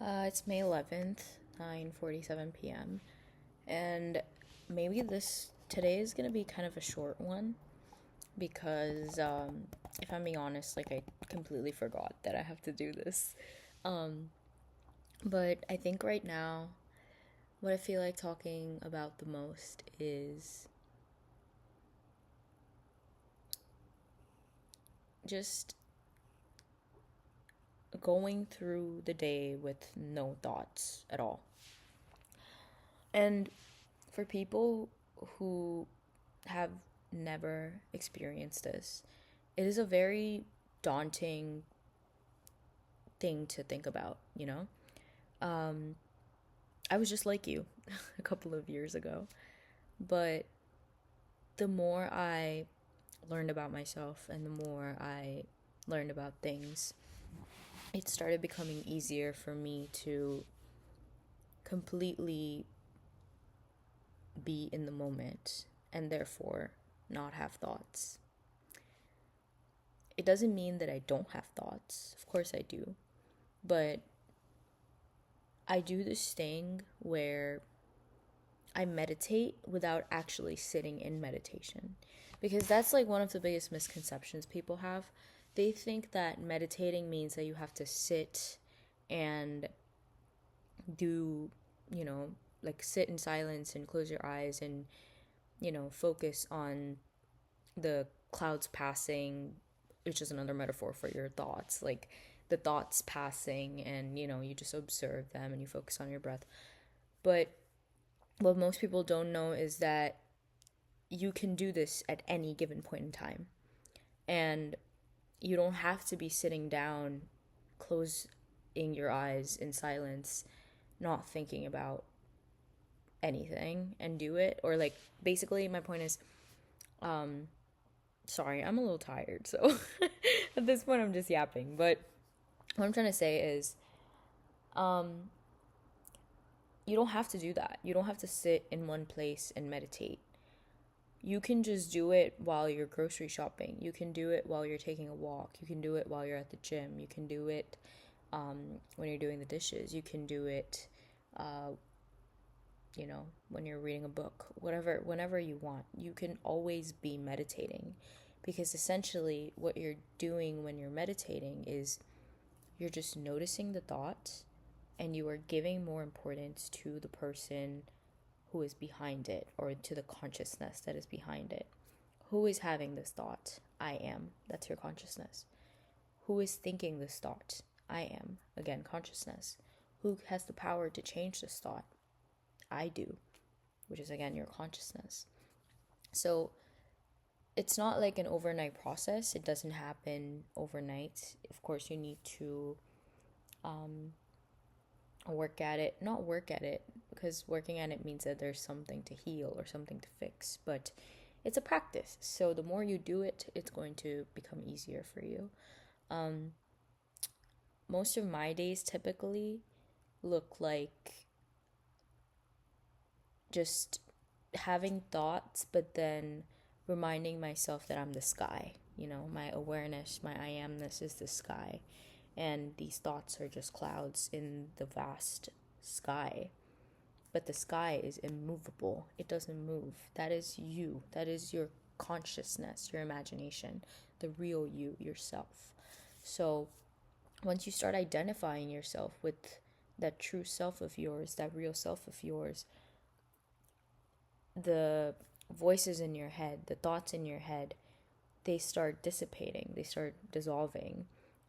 It's May 11th, 9:47 p.m. And maybe today is going to be kind of a short one because if I'm being honest, like I completely forgot that I have to do this. Um but I think right now what I feel like talking about the most is just going through the day with no thoughts at all. And for people who have never experienced this, it is a very daunting thing to think about, you know? Um, I was just like you a couple of years ago, but the more I learned about myself and the more I learned about things, it started becoming easier for me to completely be in the moment and therefore not have thoughts. It doesn't mean that I don't have thoughts. Of course I do. But I do this thing where I meditate without actually sitting in meditation. Because that's like one of the biggest misconceptions people have. They think that meditating means that you have to sit and do, you know, like sit in silence and close your eyes and, focus on the clouds passing, which is another metaphor for your thoughts. Like the thoughts passing and, you just observe them and you focus on your breath. But what most people don't know is that you can do this at any given point in time. And you don't have to be sitting down, closing your eyes in silence, not thinking about anything and do it. Or like basically my point is, sorry, I'm a little tired, so at this point I'm just yapping. But what I'm trying to say is, you don't have to do that. You don't have to sit in one place and meditate. You can just do it while you're grocery shopping. You can do it while you're taking a walk. You can do it while you're at the gym. You can do it when you're doing the dishes. You can do it, when you're reading a book. Whatever, whenever you want. You can always be meditating, because essentially what you're doing when you're meditating is you're just noticing the thoughts and you are giving more importance to the person who is behind it, or to the consciousness that is behind it. Who is having this thought? I am. That's your consciousness. Who is thinking this thought? I am. Again, consciousness. Who has the power to change this thought? I do, which is again your consciousness. So it's not like an overnight process. It doesn't happen overnight. Of course, you need to work at it. Not work at it, because working at it means that there's something to heal or something to fix, but it's a practice. So the more you do it, it's going to become easier for you. Most of my days typically look like just having thoughts, but then reminding myself that I'm the sky. My awareness, my I amness is the sky. And these thoughts are just clouds in the vast sky. But the sky is immovable. It doesn't move. That is you. That is your consciousness, your imagination, the real you, yourself. So once you start identifying yourself with that true self of yours, that real self of yours, the voices in your head, the thoughts in your head, they start dissipating, they start dissolving,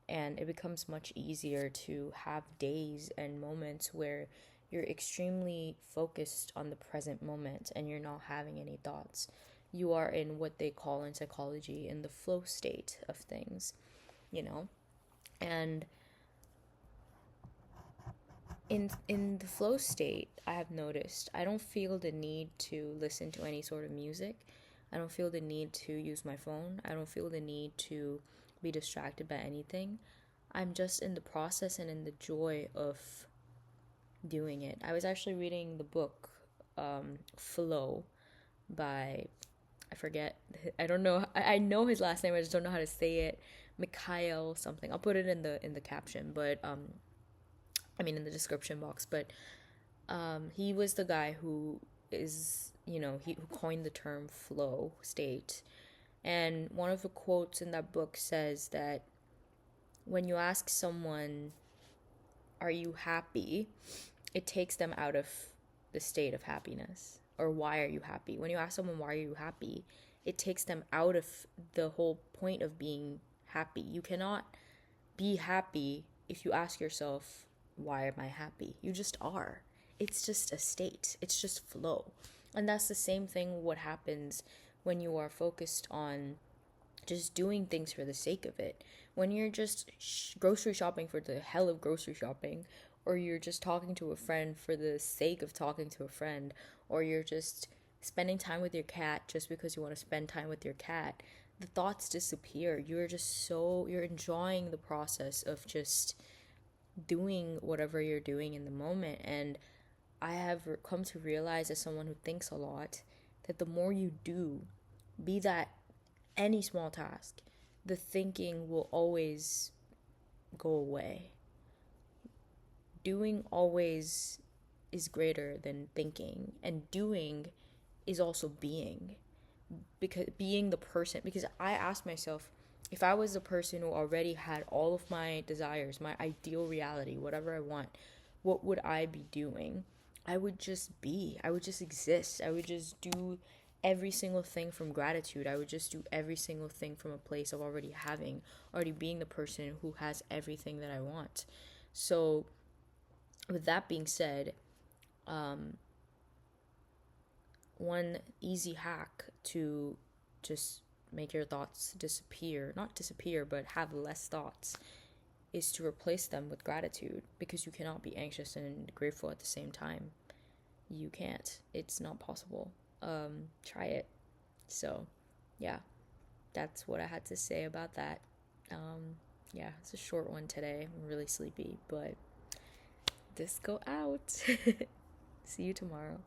and it becomes much easier to have days and moments where you're extremely focused on the present moment and you're not having any thoughts. You are in what they call in psychology in the flow state of things, and in the flow state, I have noticed I don't feel the need to listen to any sort of music. I don't feel the need to use my phone. I don't feel the need to be distracted by anything. I'm just in the process and in the joy of doing it. I was actually reading the book Flow by, I forget, I don't know, I know his last name, I just don't know how to say it. Mikhail something. I'll put it in the caption, but I mean, in the description box. But he was the guy who is, who coined the term flow state. And one of the quotes in that book says that when you ask someone, are you happy? It takes them out of the state of happiness. Or why are you happy? When you ask someone, why are you happy? It takes them out of the whole point of being happy. You cannot be happy if you ask yourself, why am I happy? You just are. It's just a state. It's just flow. And that's the same thing what happens when you are focused on just doing things for the sake of it. When you're just grocery shopping for the hell of grocery shopping, or you're just talking to a friend for the sake of talking to a friend, or you're just spending time with your cat just because you want to spend time with your cat, the thoughts disappear. You're enjoying the process of just doing whatever you're doing in the moment. And I have come to realize, as someone who thinks a lot, that the more you do, be that any small task, the thinking will always go away. Doing always is greater than thinking, and doing is also being. Because being the person, because I asked myself, if I was the person who already had all of my desires, my ideal reality, whatever I want, what would I be doing? I would just be. I would just exist. I would just do every single thing from gratitude. I would just do every single thing from a place of already being the person who has everything that I want. So, with that being said, one easy hack to just make your thoughts disappear, not disappear, but have less thoughts, is to replace them with gratitude, because you cannot be anxious and grateful at the same time. You can't. It's not possible. Try it. So, yeah, that's what I had to say about that. Yeah, it's a short one today. I'm really sleepy, but disco out. See you tomorrow.